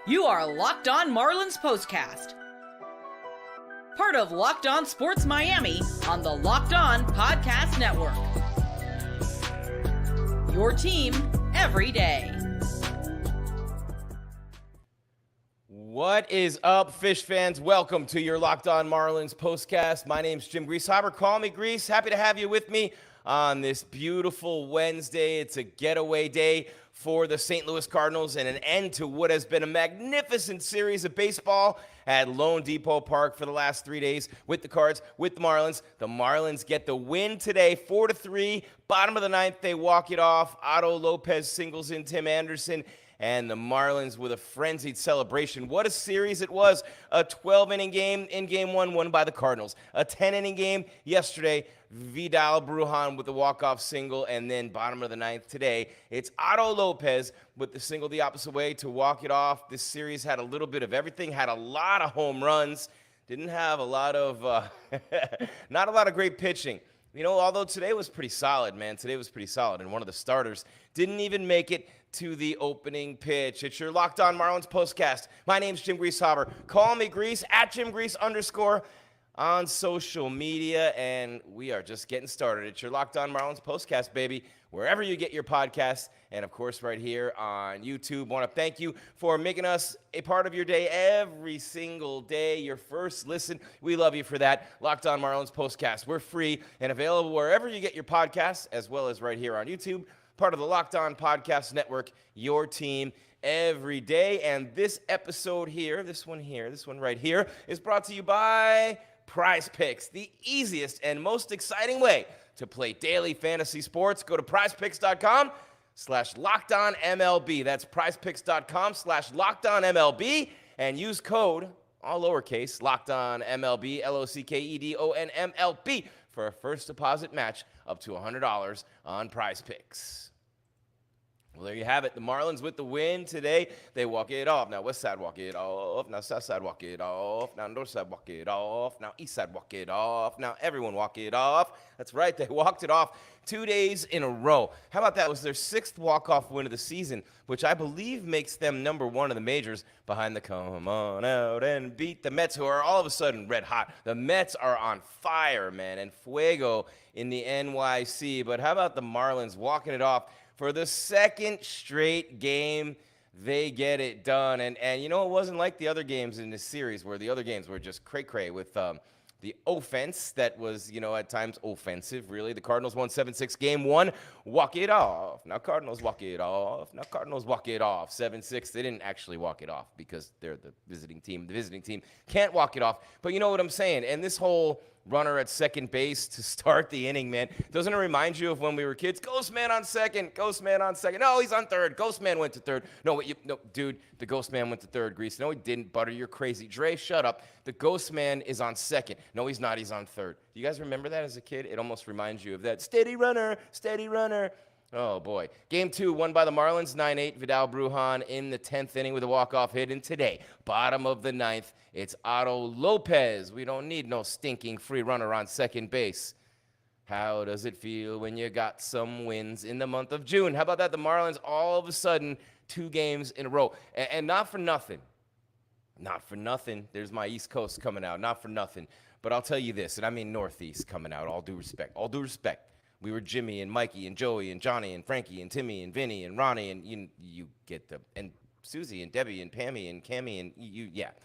You are Locked On Marlins Postcast, part of Locked On Sports Miami on the Locked On Podcast Network. Your team every day. What is up, Fish fans? Welcome to your Locked On Marlins Postcast. My name's Jim Grieshaber. Call me Grease. Happy to have you with me on this beautiful Wednesday. It's a getaway day for the St. Louis Cardinals and an end to what has been a magnificent series of baseball at Lone Depot Park for the last 3 days with the Cards, with the Marlins. The Marlins get the win today, 4-3. Bottom of the ninth, they walk it off. Otto Lopez singles in Tim Anderson, and the Marlins with a frenzied celebration. What a series it was. A 12-inning game in Game 1 won by the Cardinals. A 10-inning game yesterday. Vidal Brujan with the walk-off single, and then bottom of the ninth today, it's Otto Lopez with the single the opposite way to walk it off. This series had a little bit of everything, had a lot of home runs, didn't have a lot of, not a lot of great pitching. You know, although today was pretty solid, man. Today was pretty solid, and one of the starters didn't even make it to the opening pitch. It's your Locked On Marlins Postcast. My name's Jim Grieshaber. Call me Grease, at @JimGrease_ on social media, and we are just getting started. It's your Locked On Marlins Postcast, baby, wherever you get your podcasts, and of course right here on YouTube. Want to thank you for making us a part of your day every single day, your first listen. We love you for that. Locked On Marlins Postcast. We're free and available wherever you get your podcasts, as well as right here on YouTube, part of the Locked On Podcast Network, your team every day. And this episode here, this one right here, is brought to you by Prize Picks, the easiest and most exciting way to play daily fantasy sports. Go to prizepicks.com/LockedOnMLB. That's prizepicks.com/LockedOnMLB, and use code, all lowercase, LockedOnMLB, LOCKEDONMLB, for a first deposit match up to $100 on Prize Picks. Well, there you have it. The Marlins with the win today. They walk it off. Now, west side walk it off. Now, south side walk it off. Now, north side walk it off. Now, east side walk it off. Now, everyone walk it off. That's right. They walked it off 2 days in a row. How about that? It was their 6th walk-off win of the season, which I believe makes them number 1 in the majors behind the come on out and beat the Mets, who are all of a sudden red hot. The Mets are on fire, man, and fuego in the NYC. But how about the Marlins walking it off? For the second straight game, they get it done. And you know, it wasn't like the other games in this series where the other games were just cray-cray with the offense that was, you know, at times offensive, really. The Cardinals won 7-6 game 1. Walk it off. Now Cardinals walk it off. Now Cardinals walk it off. 7-6. They didn't actually walk it off because they're the visiting team. The visiting team can't walk it off. But you know what I'm saying? And this whole runner at second base to start the inning, man, doesn't it remind you of when we were kids? Ghost man on second. Ghost man on second. No, he's on third. Ghost man went to third. No, dude, the Ghost man went to third, Grease. No, he didn't, Butter. You're crazy. Dre, shut up. The Ghost man is on second. No, he's not. He's on third. Do you guys remember that as a kid? It almost reminds you of that. Steady runner, steady runner. Oh, boy. Game 2 won by the Marlins, 9-8. Vidal Brujan in the 10th inning with a walk-off hit. And today, bottom of the ninth, it's Otto Lopez. We don't need no stinking free runner on second base. How does it feel when you got some wins in the month of June? How about that? The Marlins all of a sudden 2 games in a row. And not for nothing. Not for nothing. There's my East Coast coming out. Not for nothing. But I'll tell you this, and I mean Northeast coming out. All due respect. All due respect. We were Jimmy and Mikey and Joey and Johnny and Frankie and Timmy and Vinny and Ronnie and you get the, and Susie and Debbie and Pammy and Cammy and you get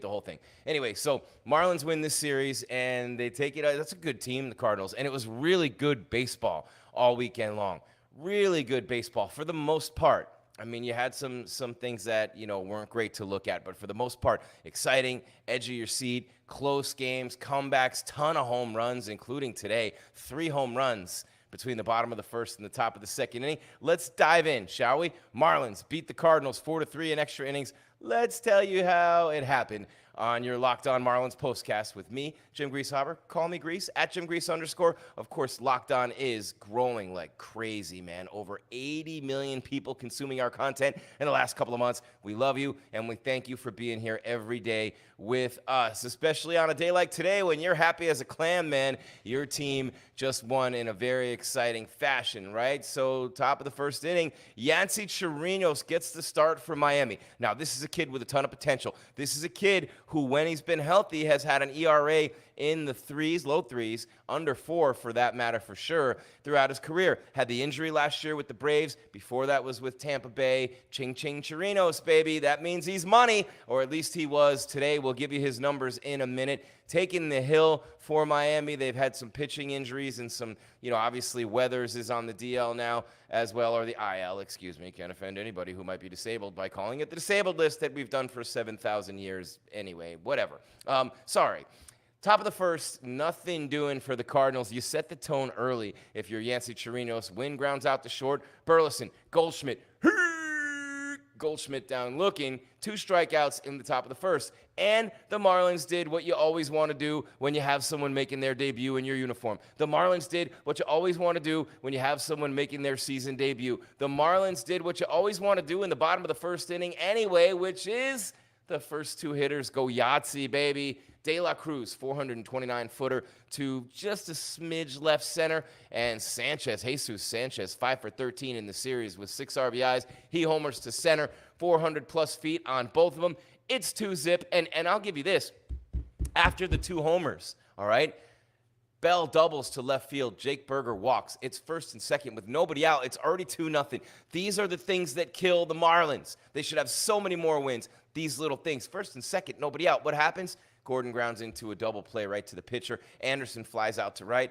the whole thing. Anyway, so Marlins win this series and they take it. That's a good team, the Cardinals, and it was really good baseball all weekend long. Really good baseball for the most part. I mean, you had some things that, you know, weren't great to look at, but for the most part, exciting, edge of your seat, close games, comebacks, ton of home runs, including today, 3 home runs between the bottom of the first and the top of the second inning. Let's dive in, shall we? Marlins beat the Cardinals 4-3 in extra innings. Let's tell you how it happened on your Locked On Marlins postcast with me, Jim Grieshaber. Call me Grease, at @JimGrease_. Of course, Locked On is growing like crazy, man. Over 80 million people consuming our content in the last couple of months. We love you, and we thank you for being here every day with us, especially on a day like today when you're happy as a clam, man. Your team just won in a very exciting fashion, right? So top of the first inning, Yancy Chirino gets the start for Miami. Now, this is a kid with a ton of potential. This is a kid who, when he's been healthy, has had an ERA in the threes, low threes, under 4 for that matter for sure, throughout his career. Had the injury last year with the Braves. Before that was with Tampa Bay. Ching Chirinos, baby. That means he's money, or at least he was today. We'll give you his numbers in a minute. Taking the hill for Miami. They've had some pitching injuries and some, obviously Weathers is on the DL now as well, or the IL, excuse me. Can't offend anybody who might be disabled by calling it the disabled list that we've done for 7,000 years anyway. Whatever. Sorry. Top of the first, nothing doing for the Cardinals. You set the tone early if you're Yancy Chirinos. Wind grounds out to short. Burleson, Goldschmidt. Goldschmidt down looking. 2 strikeouts in the top of the first. And the Marlins did what you always want to do when you have someone making their debut in your uniform. The Marlins did what you always want to do when you have someone making their season debut. The Marlins did what you always want to do in the bottom of the first inning anyway, which is the first 2 hitters go Yahtzee, baby. De La Cruz, 429-footer to just a smidge left center. And Sanchez, Jesus Sanchez, 5 for 13 in the series with 6 RBIs. He homers to center, 400-plus feet on both of them. It's 2-zip. And I'll give you this. After the 2 homers, all right, Bell doubles to left field. Jake Berger walks. It's first and second with nobody out. It's already 2-0. These are the things that kill the Marlins. They should have so many more wins. These little things. First and second, nobody out. What happens? Gordon grounds into a double play right to the pitcher. Anderson flies out to right.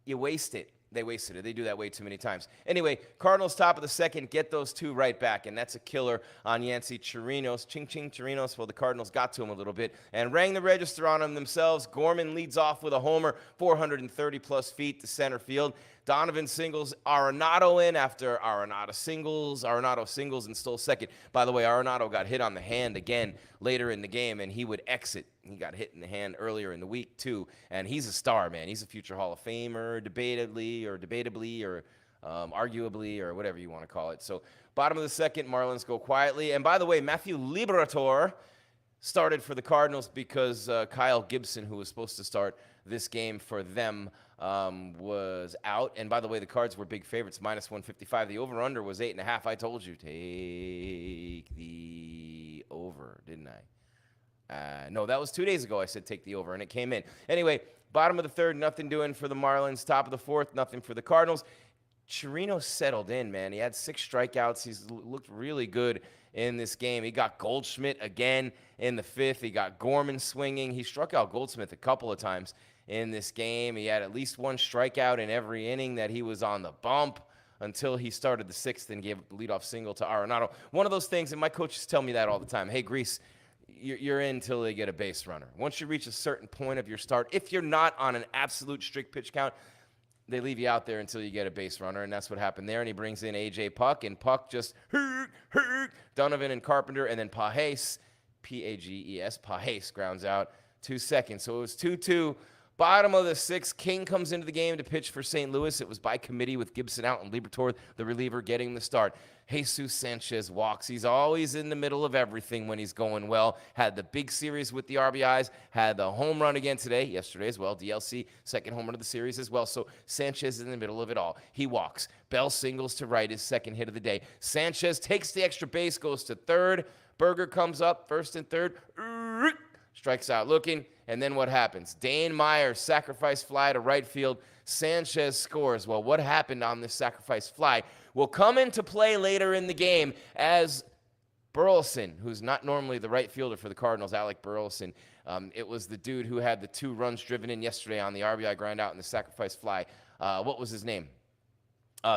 You waste it. They wasted it. They do that way too many times. Anyway, Cardinals top of the second, get those 2 right back, and that's a killer on Yancy Chirinos. Ching Chirinos, well, the Cardinals got to him a little bit and rang the register on him themselves. Gorman leads off with a homer, 430-plus feet to center field. Donovan singles Arenado in after Arenado singles and stole second. By the way, Arenado got hit on the hand again later in the game, and he would exit. He got hit in the hand earlier in the week, too. And he's a star, man. He's a future Hall of Famer, debatably, or arguably, or whatever you want to call it. So bottom of the second, Marlins go quietly. And by the way, Mathew Liberatore started for the Cardinals because Kyle Gibson, who was supposed to start this game for them, was out. And by the way, the Cards were big favorites, -155. The over-under was 8.5. I told you, take the over, didn't I? No, that was 2 days ago. I said take the over, and it came in. Anyway, bottom of the third, nothing doing for the Marlins. Top of the fourth, nothing for the Cardinals. Chirino settled in, man. He had 6 strikeouts. He's looked really good in this game. He got Goldschmidt again in the 5th. He got Gorman swinging. He struck out Goldsmith a couple of times in this game. He had at least 1 strikeout in every inning that he was on the bump until he started the 6th and gave a leadoff single to Arenado. One of those things, and my coaches tell me that all the time. Hey, Grease, you're in until they get a base runner. Once you reach a certain point of your start, if you're not on an absolute strict pitch count, they leave you out there until you get a base runner, and that's what happened there. And he brings in A.J. Puck, and Puck just Donovan and Carpenter, and then Pages, P-A-G-E-S, Pages grounds out 2 seconds. So it was 2-2. Bottom of the 6th, King comes into the game to pitch for St. Louis. It was by committee with Gibson out and Liberatore, the reliever, getting the start. Jesus Sanchez walks. He's always in the middle of everything when he's going well. Had the big series with the RBIs. Had the home run again yesterday as well. DLC, second home run of the series as well. So Sanchez is in the middle of it all. He walks. Bell singles to right, his second hit of the day. Sanchez takes the extra base, goes to third. Berger comes up, first and third. Strikes out looking, and then what happens? Dane Myers, sacrifice fly to right field. Sanchez scores. Well, what happened on this sacrifice fly will come into play later in the game as Burleson, who's not normally the right fielder for the Cardinals, Alec Burleson. It was the dude who had the 2 runs driven in yesterday on the RBI grind out and the sacrifice fly. What was his name?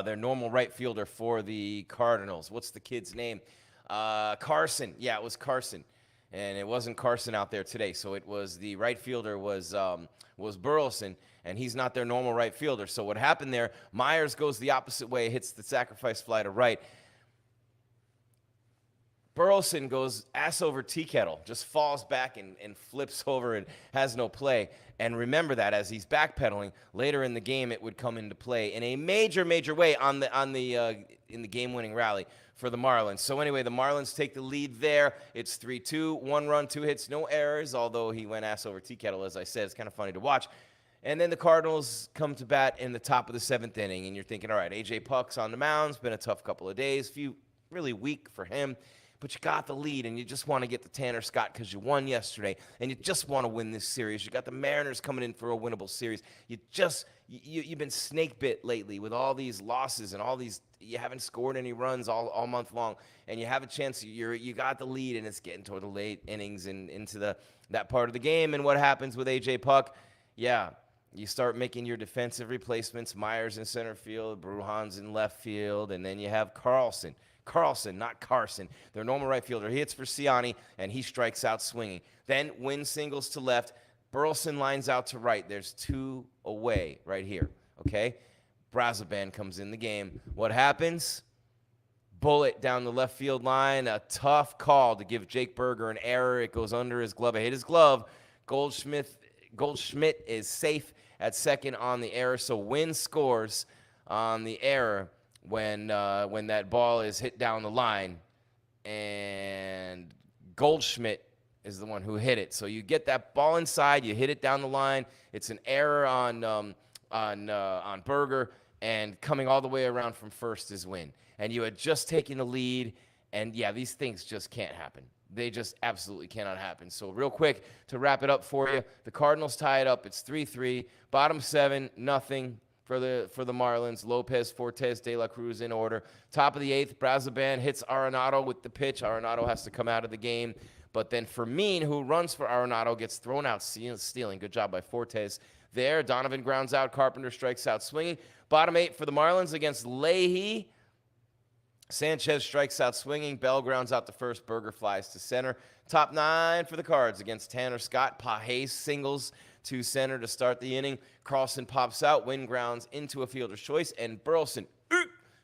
Their normal right fielder for the Cardinals. What's the kid's name? Carson. Yeah, it was Carson. And it wasn't Carson out there today, so it was the right fielder was Burleson, and he's not their normal right fielder. So what happened there, Myers goes the opposite way, hits the sacrifice fly to right. Burleson goes ass over tea kettle, just falls back and flips over and has no play. And remember that as he's backpedaling later in the game, it would come into play in a major way in the game-winning rally for the Marlins. So anyway, the Marlins take the lead there. It's 3-2, 1 run, 2 hits, no errors, although he went ass over tea kettle, as I said. It's kind of funny to watch. And then the Cardinals come to bat in the top of the 7th inning, and you're thinking, all right, A.J. Puck's on the mound. It's been a tough couple of days, few really weak for him. but you got the lead, and you just want to get to Tanner Scott because you won yesterday, and you just want to win this series. You got the Mariners coming in for a winnable series. You've been snake bit lately with all these losses and all these. You haven't scored any runs all month long, and you have a chance. You got the lead, and it's getting toward the late innings and into that part of the game. And what happens with AJ Puck? Yeah. You start making your defensive replacements. Myers in center field, Brujan's in left field, and then you have Carlson, not Carson, their normal right fielder. He hits for Ciani, and he strikes out swinging. Then Wynn singles to left. Burleson lines out to right. There's 2 away right here, okay? Brazoban comes in the game. What happens? Bullet down the left field line. A tough call to give Jake Berger an error. It goes under his glove. It hit his glove. Goldschmidt is safe at second on the error, so Wynn scores on the error when that ball is hit down the line, and Goldschmidt is the one who hit it. So you get that ball inside, you hit it down the line. It's an error on Berger, and coming all the way around from first is Wynn. And you had just taken the lead, and yeah, these things just can't happen. They just absolutely cannot happen. So real quick, to wrap it up for you, the Cardinals tie it up. It's 3-3. Bottom 7, nothing for the Marlins. Lopez, Fortes, De La Cruz in order. Top of the 8th, Brazoban hits Arenado with the pitch. Arenado has to come out of the game. But then Fermin, who runs for Arenado, gets thrown out stealing. Good job by Fortes there. Donovan grounds out. Carpenter strikes out swinging. Bottom 8 for the Marlins against Leahy. Sanchez strikes out swinging. Bell grounds out to first. Berger flies to center. Top 9 for the Cards against Tanner Scott. Pages singles to center to start the inning. Carlson pops out. Wynn grounds into a fielder's choice. And Burleson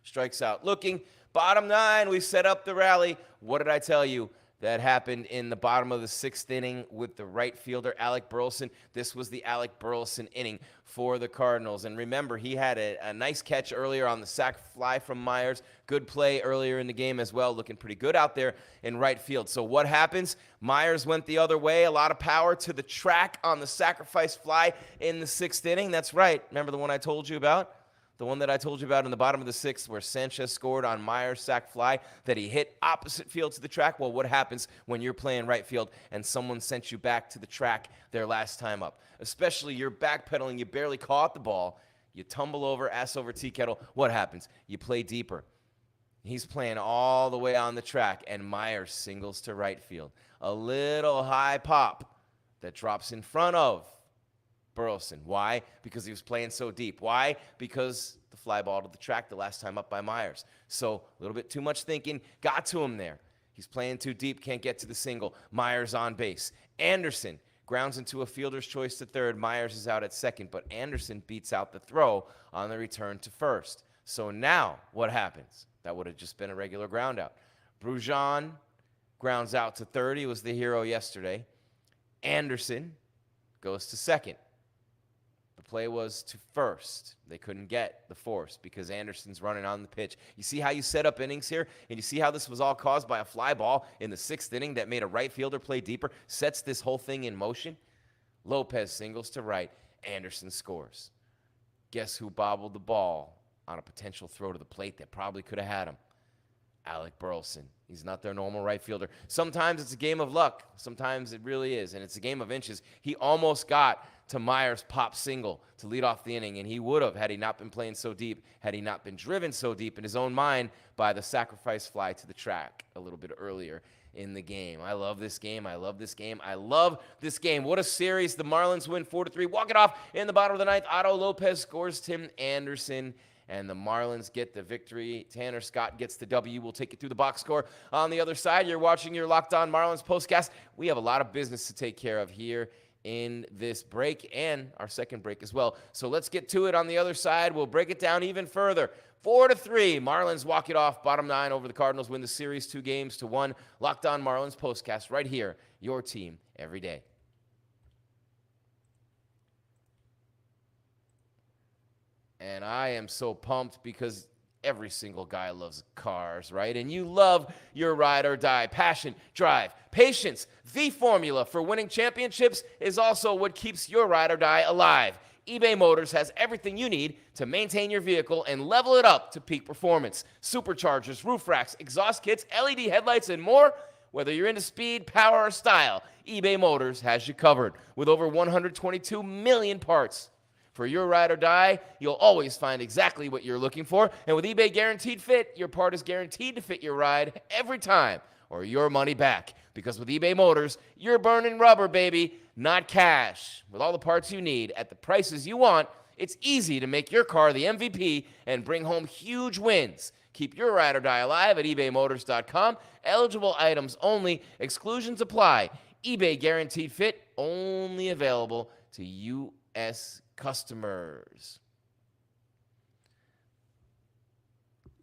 strikes out looking. Bottom 9, we set up the rally. What did I tell you? That happened in the bottom of the 6th inning with the right fielder, Alec Burleson. This was the Alec Burleson inning for the Cardinals. And remember, he had a nice catch earlier on the sac fly from Myers. Good play earlier in the game as well, looking pretty good out there in right field. So what happens? Myers went the other way. A lot of power to the track on the sacrifice fly in the 6th inning. That's right. Remember the one I told you about? The one that I told you about in the bottom of the 6th where Sanchez scored on Myers' sac fly that he hit opposite field to the track? Well, what happens when you're playing right field and someone sent you back to the track their last time up? Especially you're backpedaling, you barely caught the ball, you tumble over, ass over tea kettle. What happens? You play deeper. He's playing all the way on the track, and Myers singles to right field. A little high pop that drops in front of Burleson. Why? Because he was playing so deep. Why? Because the fly ball to the track the last time up by Myers. So a little bit too much thinking. Got to him there. He's playing too deep. Can't get to the single. Myers on base. Anderson grounds into a fielder's choice to third. Myers is out at second, but Anderson beats out the throw on the return to first. So now what happens? That would have just been a regular ground out. Brujan grounds out to third. He was the hero yesterday. Anderson goes to second. The play was to first. They couldn't get the force because Anderson's running on the pitch. You see how you set up innings here? And you see how this was all caused by a fly ball in the 6th inning that made a right fielder play deeper, sets this whole thing in motion? Lopez singles to right. Anderson scores. Guess who bobbled the ball on a potential throw to the plate that probably could have had him? Alec Burleson. He's not their normal right fielder. Sometimes it's a game of luck. Sometimes it really is, and it's a game of inches. He almost got to Myers' pop single to lead off the inning, and he would have had he not been playing so deep, had he not been driven so deep in his own mind by the sacrifice fly to the track a little bit earlier in the game. I love this game. I love this game. I love this game. What a series. The Marlins win 4-3. Walk it off in the bottom of the 9th. Otto Lopez scores. Tim Anderson. And the Marlins get the victory. Tanner Scott gets the W. We'll take you through the box score. On the other side, you're watching your Locked On Marlins postcast. We have a lot of business to take care of here in this break and our second break as well. So let's get to it on the other side. We'll break it down even further. 4-3. Marlins walk it off. Bottom 9 over the Cardinals. Win the series 2-1. Locked On Marlins postcast right here. Your team every day. And I am so pumped because every single guy loves cars, right? And you love your ride or die. Passion, drive, patience. The formula for winning championships is also what keeps your ride or die alive. eBay Motors has everything you need to maintain your vehicle and level it up to peak performance. Superchargers, roof racks, exhaust kits, LED headlights, and more. Whether you're into speed, power, or style, eBay Motors has you covered with over 122 million parts. For your ride or die, you'll always find exactly what you're looking for. And with eBay Guaranteed Fit, your part is guaranteed to fit your ride every time or your money back. Because with eBay Motors, you're burning rubber, baby, not cash. With all the parts you need at the prices you want, it's easy to make your car the MVP and bring home huge wins. Keep your ride or die alive at ebaymotors.com. Eligible items only. Exclusions apply. eBay Guaranteed Fit only available to U.S. customers.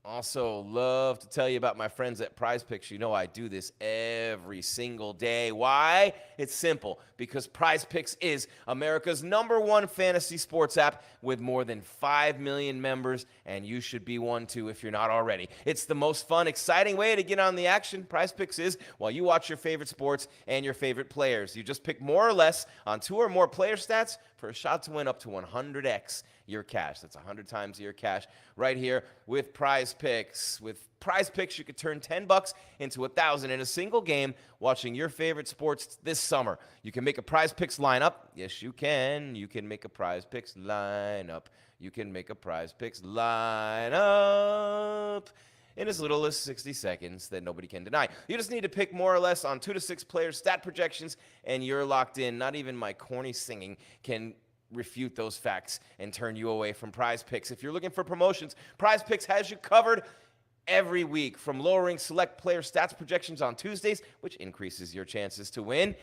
Also, love to tell you about my friends at Prize Picks. You know I do this every single day. Why? It's simple. Because Prize Picks is America's #1 fantasy sports app with more than 5 million members, and you should be one too if you're not already. It's the most fun, exciting way to get on the action. Prize Picks is while you watch your favorite sports and your favorite players. You just pick more or less on 2 or more player stats for a shot to win up to 100x your cash. That's 100 times your cash right here with Prize Picks. With Prize Picks, you could turn $10 into $1,000 in a single game watching your favorite sports this summer. You can make a Prize Picks lineup. Yes, you can. You can make a Prize Picks lineup. You can make a Prize Picks lineup in as little as 60 seconds that nobody can deny. You just need to pick more or less on 2 to 6 players' stat projections, and you're locked in. Not even my corny singing can refute those facts and turn you away from Prize Picks. If you're looking for promotions, Prize Picks has you covered every week, from lowering select player stats projections on Tuesdays, which increases your chances to win,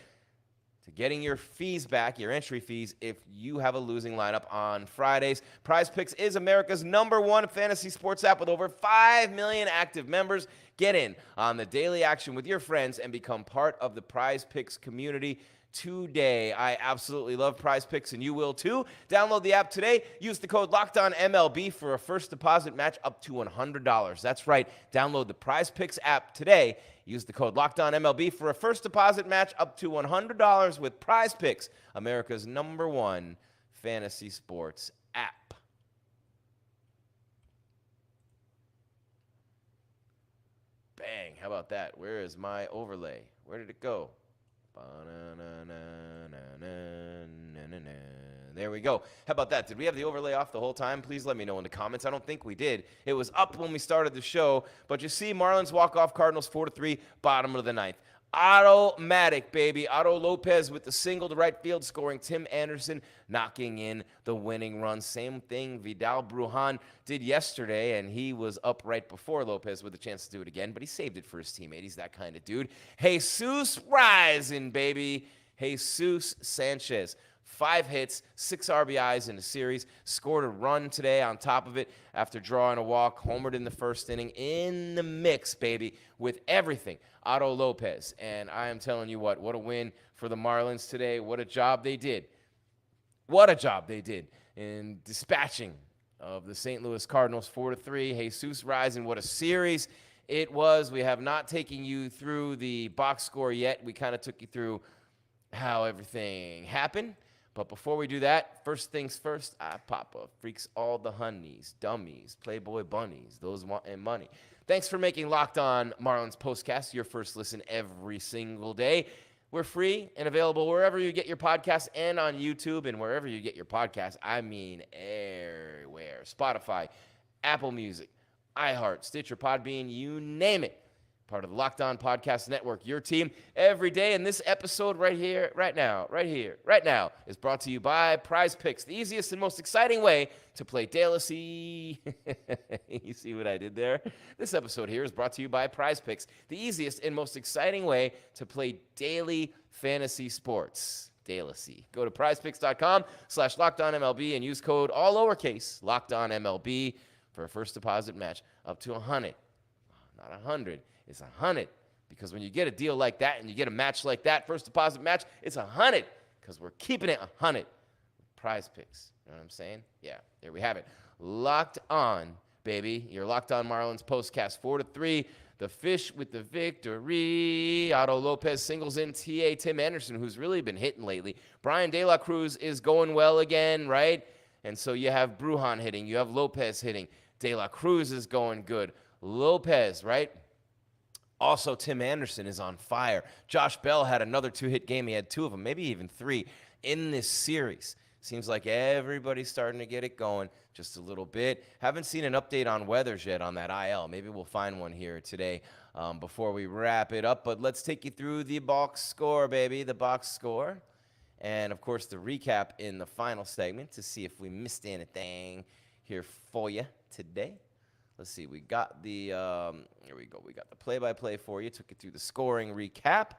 to getting your fees back, your entry fees, if you have a losing lineup on Fridays. Prize Picks is America's #1 fantasy sports app with over 5 million active members. Get in on the daily action with your friends and become part of the Prize Picks community today. I absolutely love Prize Picks, and you will too. Download the app today. Use the code LOCKEDONMLB for a first deposit match up to $100. That's right. Download the Prize Picks app today. Use the code LOCKEDONMLB for a first deposit match up to $100 with Prize Picks, America's #1 fantasy sports app. Bang. How about that? Where is my overlay? Where did it go? There we go. How about that? Did we have the overlay off the whole time? Please let me know in the comments. I don't think we did. It was up when we started the show, but you see Marlins walk off Cardinals 4-3, bottom of the ninth. Automatic, baby. Otto Lopez with the single to right field, scoring. Tim Anderson knocking in the winning run. Same thing Vidal Brujan did yesterday, and he was up right before Lopez with a chance to do it again, but he saved it for his teammate. He's that kind of dude. Jesus rising, baby. Jesus Sanchez. 5 hits, 6 RBIs in the series, scored a run today on top of it after drawing a walk, homered in the first inning, in the mix, baby, with everything. Otto Lopez, and I am telling you what a win for the Marlins today. What a job they did. What a job they did in dispatching of the St. Louis Cardinals 4-3. Jesus rising, what a series it was. We have not taken you through the box score yet. We kind of took you through how everything happened. But before we do that, first things first, I papa freaks all the honeys, dummies, Playboy bunnies, those wanting money. Thanks for making Locked On Marlins Postcast your first listen every single day. We're free and available wherever you get your podcasts and on YouTube, and wherever you get your podcasts, I mean everywhere. Spotify, Apple Music, iHeart, Stitcher, Podbean, you name it. Part of the Locked On Podcast Network, your team every day. And this episode right here, right now, is brought to you by Prize Picks, the easiest and most exciting way to play daily. You see what I did there? This episode here is brought to you by Prize Picks, the easiest and most exciting way to play daily fantasy sports. Daily. Go to prizepicks.com/LockedOnMLB and use code all lowercase LockedOnMLB for a first deposit match up to 100. Not 100. It's 100, because when you get a deal like that and you get a match like that, first deposit match, it's 100, because we're keeping it 100. Prize Picks. You know what I'm saying? Yeah, there we have it. Locked On, baby. You're Locked On Marlins Postcast 4-3. The Fish with the victory. Otto Lopez singles in TA. Tim Anderson, who's really been hitting lately. Bryan De La Cruz is going well again, right? And so you have Brujan hitting. You have Lopez hitting. De La Cruz is going good. Lopez, right? Also, Tim Anderson is on fire. Josh Bell had another 2-hit game. He had 2 of them, maybe even 3 in this series. Seems like everybody's starting to get it going just a little bit. Haven't seen an update on weathers yet on that IL. Maybe we'll find one here today before we wrap it up. But let's take you through the box score, baby, the box score. And, of course, the recap in the final segment to see if we missed anything here for you today. Let's see. We got the here we go. We got the play-by-play for you. Took you through the scoring recap.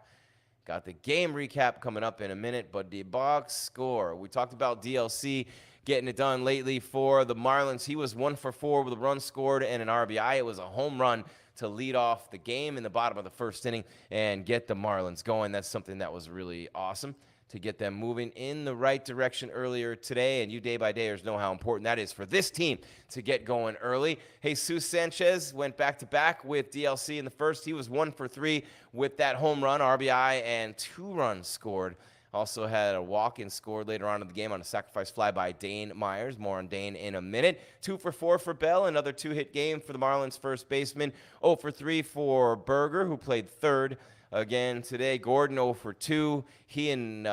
Got the game recap coming up in a minute, but the box score. We talked about DLC getting it done lately for the Marlins. He was 1 for 4 with a run scored and an RBI. It was a home run to lead off the game in the bottom of the first inning and get the Marlins going. That's something that was really awesome to get them moving in the right direction earlier today. And you day-by-dayers know how important that is for this team to get going early. Jesus Sanchez went back-to-back with DLC in the first. He was 1 for 3 with that home run, RBI, and 2 runs scored. Also had a walk and scored later on in the game on a sacrifice fly by Dane Myers. More on Dane in a minute. 2 for 4 for Bell. Another 2-hit game for the Marlins first baseman. 0 for 3 for Berger, who played third. Again today, Gordon 0 for 2. He and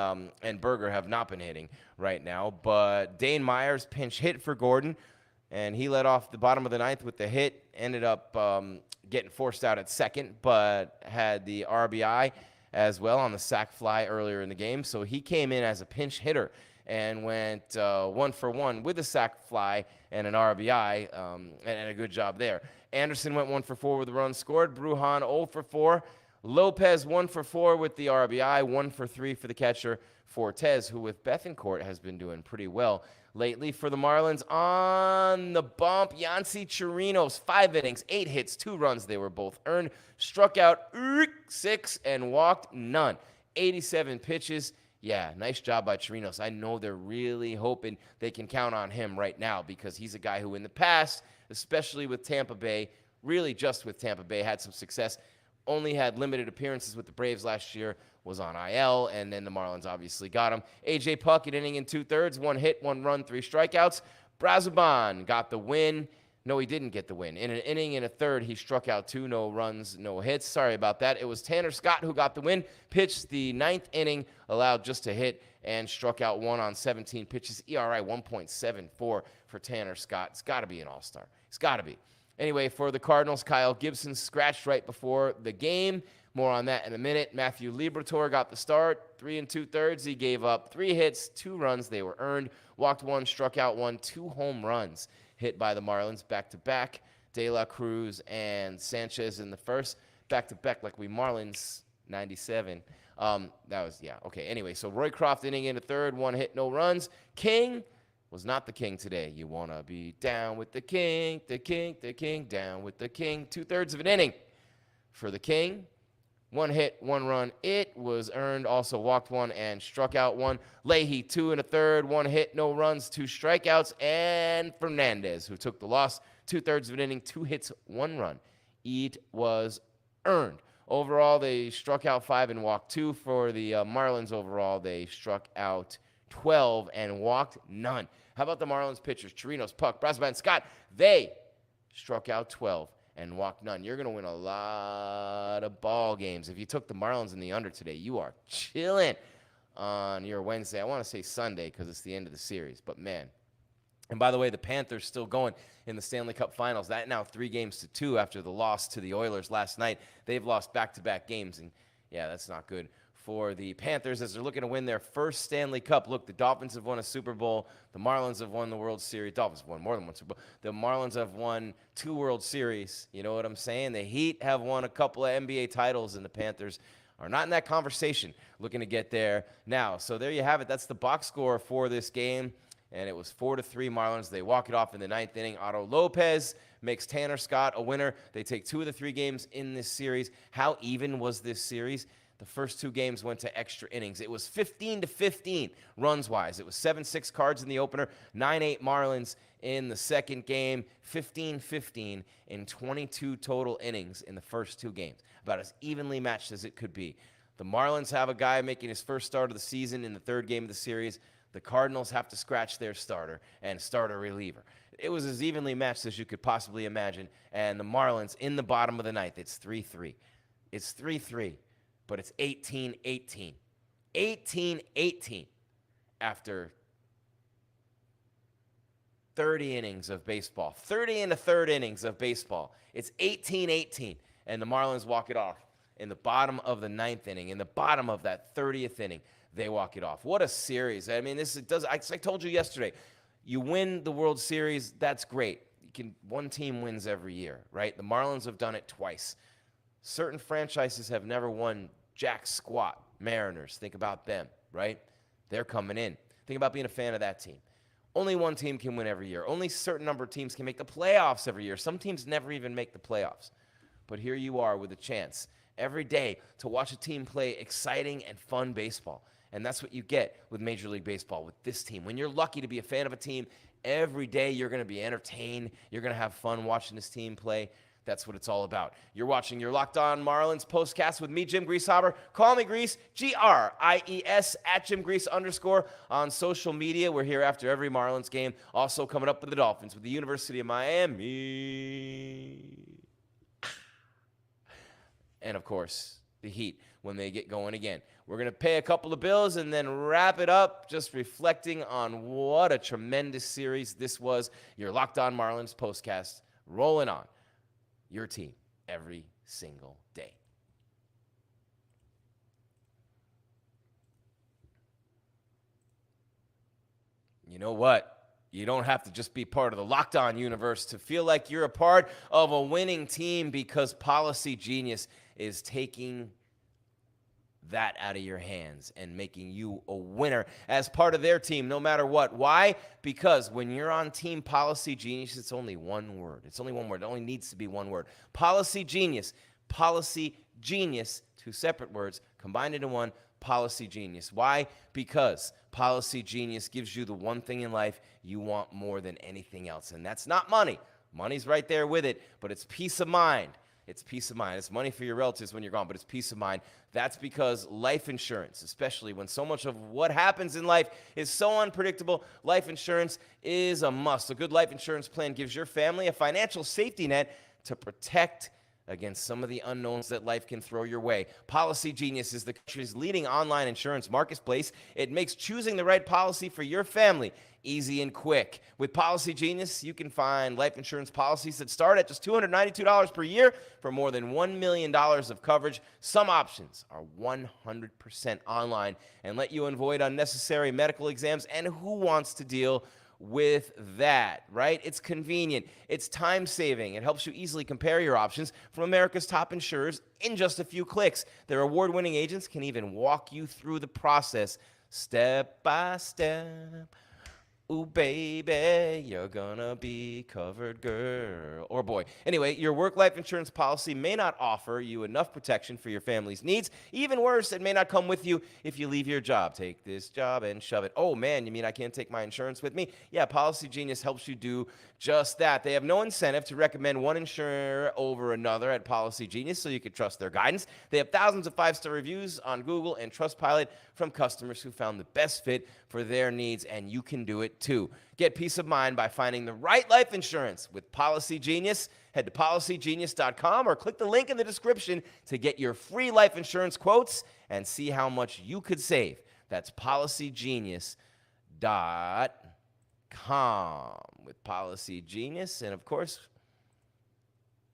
Berger have not been hitting right now, but Dane Myers pinch hit for Gordon, and he led off the bottom of the ninth with the hit. Ended up getting forced out at second, but had the RBI as well on the sac fly earlier in the game. So he came in as a pinch hitter and went 1 for 1 with a sac fly and an RBI, and a good job there. Anderson went 1 for 4 with a run scored. Brujan 0 for 4. Lopez 1 for 4 with the RBI, 1 for 3 for the catcher Fortes, who with Bethancourt has been doing pretty well lately. For the Marlins on the bump, Yancy Chirinos, 5 innings, 8 hits, 2 runs. They were both earned. Struck out 6 and walked none. 87 pitches. Yeah, nice job by Chirinos. I know they're really hoping they can count on him right now because he's a guy who in the past, especially with Tampa Bay, really just with Tampa Bay, had some success. Only had limited appearances with the Braves last year, was on IL, and then the Marlins obviously got him. A.J. Puck, an inning and 2/3, 1 hit, 1 run, 3 strikeouts. Brazoban got the win. No, he didn't get the win. In an inning and a third, he struck out 2, no runs, no hits. Sorry about that. It was Tanner Scott who got the win. Pitched the 9th inning, allowed just a hit, and struck out 1 on 17 pitches. ERI 1.74 for Tanner Scott. It's got to be an all-star. It's got to be. Anyway, for the Cardinals, Kyle Gibson scratched right before the game. More on that in a minute. Mathew Liberatore got the start. 3 2/3. He gave up 3 hits, 2 runs. They were earned. Walked 1, struck out 1, 2 home runs hit by the Marlins back-to-back. De La Cruz and Sanchez in the first. Back-to-back like we Marlins 97. That was, yeah, okay. Anyway, so Roycroft inning in the third. 1 hit, no runs. King was not the king today. You want to be down with the king, down with the king. 2/3 of an inning for the king. 1 hit, 1 run. It was earned. Also walked 1 and struck out 1. Leahy, 2 1/3, 1 hit, no runs, 2 strikeouts. And Fernandez, who took the loss. 2/3 of an inning, 2 hits, 1 run. It was earned. Overall, they struck out 5 and walked 2. For the Marlins overall, they struck out 12 and walked none. How about the Marlins pitchers? Chirinos, Puck, Brazoban, Scott. They struck out 12 and walked none. You're going to win a lot of ball games. If you took the Marlins in the under today, you are chilling on your Wednesday. I want to say Sunday because it's the end of the series, but man. And by the way, the Panthers still going in the Stanley Cup Finals. That now 3-2 after the loss to the Oilers last night. They've lost back-to-back games, and yeah, that's not good for the Panthers as they're looking to win their first Stanley Cup. Look, the Dolphins have won a Super Bowl. The Marlins have won the World Series. Dolphins have won more than one Super Bowl. The Marlins have won 2 World Series. You know what I'm saying? The Heat have won a couple of NBA titles, and the Panthers are not in that conversation looking to get there now. So there you have it. That's the box score for this game, and it was 4-3 Marlins. They walk it off in the 9th inning. Otto Lopez makes Tanner Scott a winner. They take 2 of the 3 games in this series. How even was this series? The first 2 games went to extra innings. It was 15-15 runs-wise. It was 7-6 Cards in the opener, 9-8 Marlins in the second game, 15-15 in 22 total innings in the first 2 games. About as evenly matched as it could be. The Marlins have a guy making his first start of the season in the 3rd game of the series. The Cardinals have to scratch their starter and start a reliever. It was as evenly matched as you could possibly imagine. And the Marlins in the bottom of the 9th, it's 3-3. It's 3-3. But it's 18-18. 18-18 after 30 innings of baseball. 30 1/3 innings of baseball. It's 18-18, and the Marlins walk it off in the bottom of the 9th inning. In the bottom of that 30th inning, they walk it off. What a series. I mean, I told you yesterday, you win the World Series, that's great. One team wins every year, right? The Marlins have done it twice. Certain franchises have never won jack squat. Mariners, think about them, right? They're coming in. Think about being a fan of that team. Only one team can win every year. Only a certain number of teams can make the playoffs every year. Some teams never even make the playoffs. But here you are with a chance every day to watch a team play exciting and fun baseball. And that's what you get with Major League Baseball, with this team. When you're lucky to be a fan of a team, every day you're going to be entertained. You're going to have fun watching this team play. That's what it's all about. You're watching your Locked On Marlins postcast with me, Jim Grieshaber. Call me Grease, Gries, at Jim Grease _ on social media. We're here after every Marlins game. Also coming up with the Dolphins with the University of Miami. And, of course, the Heat when they get going again. We're going to pay a couple of bills and then wrap it up just reflecting on what a tremendous series this was. Your Locked On Marlins postcast rolling on. Your team every single day. You know what? You don't have to just be part of the Locked On universe to feel like you're a part of a winning team, because Policy Genius is taking that out of your hands and making you a winner as part of their team, no matter what. Why? Because when you're on Team Policy Genius, it's only one word. It's only one word. It only needs to be one word. Policy Genius. Policy Genius. 2 separate words combined into one. Policy Genius. Why? Because Policy Genius gives you the one thing in life you want more than anything else, and that's not money. Money's right there with it, but it's peace of mind. It's peace of mind. It's money for your relatives when you're gone, but it's peace of mind. That's because life insurance, especially when so much of what happens in life is so unpredictable, life insurance is a must. A good life insurance plan gives your family a financial safety net to protect against some of the unknowns that life can throw your way. Policy Genius is the country's leading online insurance marketplace. It makes choosing the right policy for your family easy and quick. With Policy Genius, you can find life insurance policies that start at just $292 per year for more than $1 million of coverage. Some options are 100% online and let you avoid unnecessary medical exams. And who wants to deal with that, right? It's convenient. It's time-saving. It helps you easily compare your options from America's top insurers in just a few clicks. Their award-winning agents can even walk you through the process step by step. Ooh, baby, you're gonna be covered, girl. Or boy. Anyway, your work life insurance policy may not offer you enough protection for your family's needs. Even worse, it may not come with you if you leave your job. Take this job and shove it. Oh, man, you mean I can't take my insurance with me? Yeah, Policy Genius helps you do just that. They have no incentive to recommend one insurer over another at Policy Genius, so you can trust their guidance. They have thousands of 5-star reviews on Google and Trustpilot from customers who found the best fit for their needs, and you can do it too. Get peace of mind by finding the right life insurance with Policy Genius. Head to policygenius.com or click the link in the description to get your free life insurance quotes and see how much you could save. That's policygenius.com with Policy Genius. And of course,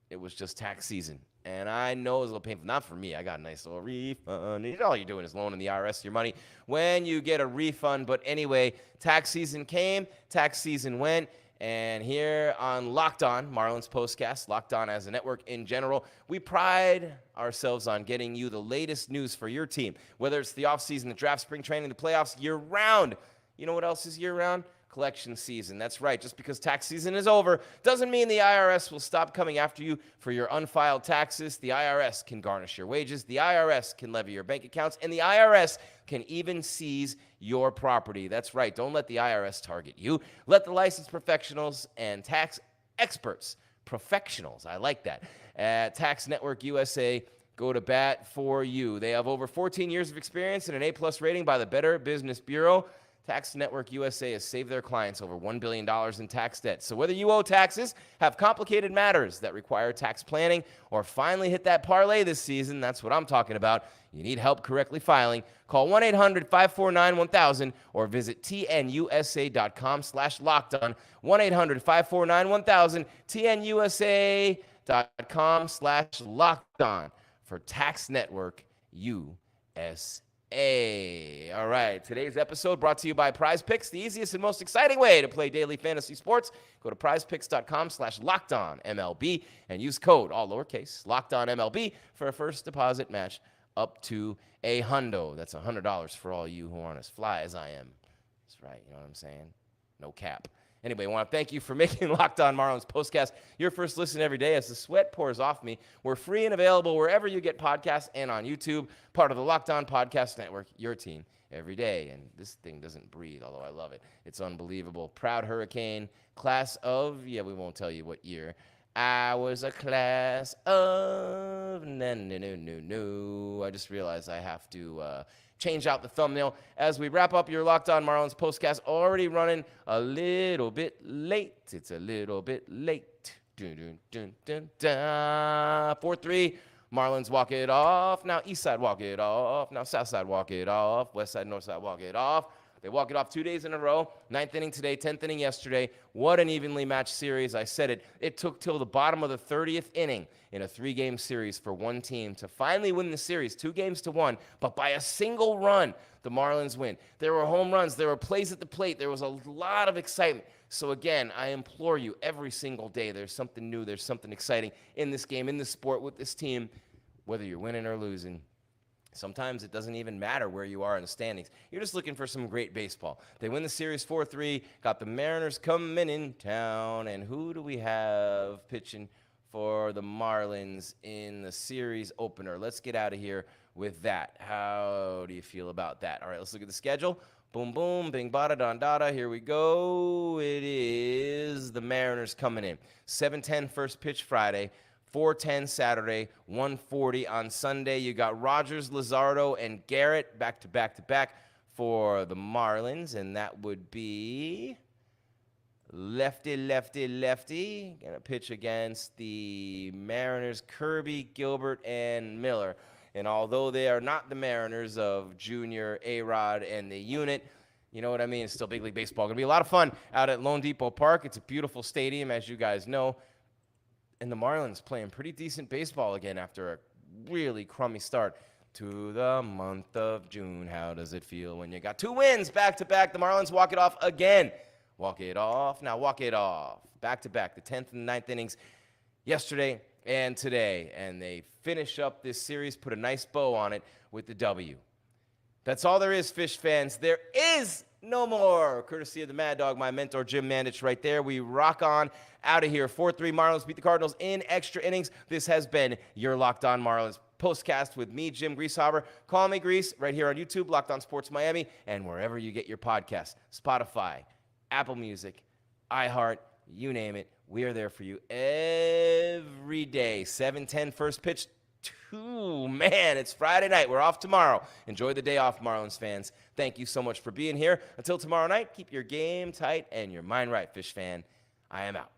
it was just tax season. And I know it was a little painful. Not for me. I got a nice little refund. All you're doing is loaning the IRS your money when you get a refund. But anyway, tax season came, tax season went. And here on Locked On, Marlins Postcast, Locked On as a network in general, we pride ourselves on getting you the latest news for your team. Whether it's the offseason, the draft, spring training, the playoffs, year-round. You know what else is year-round? collection season. That's right. Just because tax season is over doesn't mean the IRS will stop coming after you for your unfiled taxes. The IRS can garnish your wages. The IRS can levy your bank accounts. And the IRS can even seize your property. That's right. Don't let the IRS target you. Let the licensed professionals and tax experts, professionals, I like that, at Tax Network USA go to bat for you. They have over 14 years of experience and an A+ rating by the Better Business Bureau. Tax Network USA has saved their clients over $1 billion in tax debt. So whether you owe taxes, have complicated matters that require tax planning, or finally hit that parlay this season, that's what I'm talking about, you need help correctly filing, call 1-800-549-1000 or visit tnusa.com/lockedon, 1-800-549-1000, tnusa.com/lockedon for Tax Network USA. All right, today's episode brought to you by Prize Picks, the easiest and most exciting way to play daily fantasy sports. Go to prizepicks.com/lockedonmlb and use code, all lowercase, lockedonmlb for a first deposit match up to $100. That's $100 for all you who aren't as fly as I am. That's right, you know what I'm saying? No cap. Anyway, I want to thank you for making Locked On Marlins Postcast your first listen every day as the sweat pours off me. We're free and available wherever you get podcasts and on YouTube, part of the Locked On Podcast Network, your team every day. And this thing doesn't breathe, although I love it. It's unbelievable. Proud Hurricane, class of, we won't tell you what year. I was a class of, no. I just realized I have to change out the thumbnail as we wrap up your Locked On Marlins Postcast, already running a little bit late. It's a little bit late. 4-3, Marlins walk it off. Now East Side walk it off. Now South Side walk it off. West Side, North Side walk it off. They walk it off 2 days in a row. 9th inning today, 10th inning yesterday. What an evenly matched series. I said it. It took till the bottom of the 30th inning in a 3-game series for one team to finally win the series, 2-1, but by a single run, the Marlins win. There were home runs. There were plays at the plate. There was a lot of excitement. So again, I implore you every single day, there's something new, there's something exciting in this game, in this sport, with this team, whether you're winning or losing. Sometimes it doesn't even matter where you are in the standings. You're just looking for some great baseball. They win the series 4-3, got the Mariners coming in town, and who do we have pitching for the Marlins in the series opener? Let's get out of here with that. How do you feel about that? All right, let's look at the schedule. Boom, boom, bing, bada, don, dada. Here we go. It is the Mariners coming in. 7:10 first pitch Friday. 4:10 Saturday, 1:40 on Sunday. You got Rogers, Luzardo, and Garrett back to back for the Marlins, and that would be lefty. Gonna pitch against the Mariners, Kirby, Gilbert, and Miller. And although they are not the Mariners of Junior, A-Rod, and the unit, you know what I mean? It's still big league baseball. Gonna be a lot of fun out at Lone Depot Park. It's a beautiful stadium, as you guys know. And the Marlins playing pretty decent baseball again after a really crummy start to the month of June. How does it feel when you got 2 wins back-to-back? The Marlins walk it off again. Walk it off. Now walk it off. Back-to-back, the 10th and 9th innings yesterday and today. And they finish up this series, put a nice bow on it with the W. That's all there is, Fish fans. There is no more. Courtesy of the Mad Dog, my mentor, Jim Mandich, right there. We rock on out of here. 4-3 Marlins beat the Cardinals in extra innings. This has been your Locked On Marlins Postcast with me, Jim Grieshaber. Call me Grease right here on YouTube, Locked On Sports Miami, and wherever you get your podcasts. Spotify, Apple Music, iHeart, you name it. We are there for you every day. 7:10 first pitch. Man, it's Friday night. We're off tomorrow. Enjoy the day off, Marlins fans. Thank you so much for being here. Until tomorrow night, keep your game tight and your mind right, Fish fan. I am out.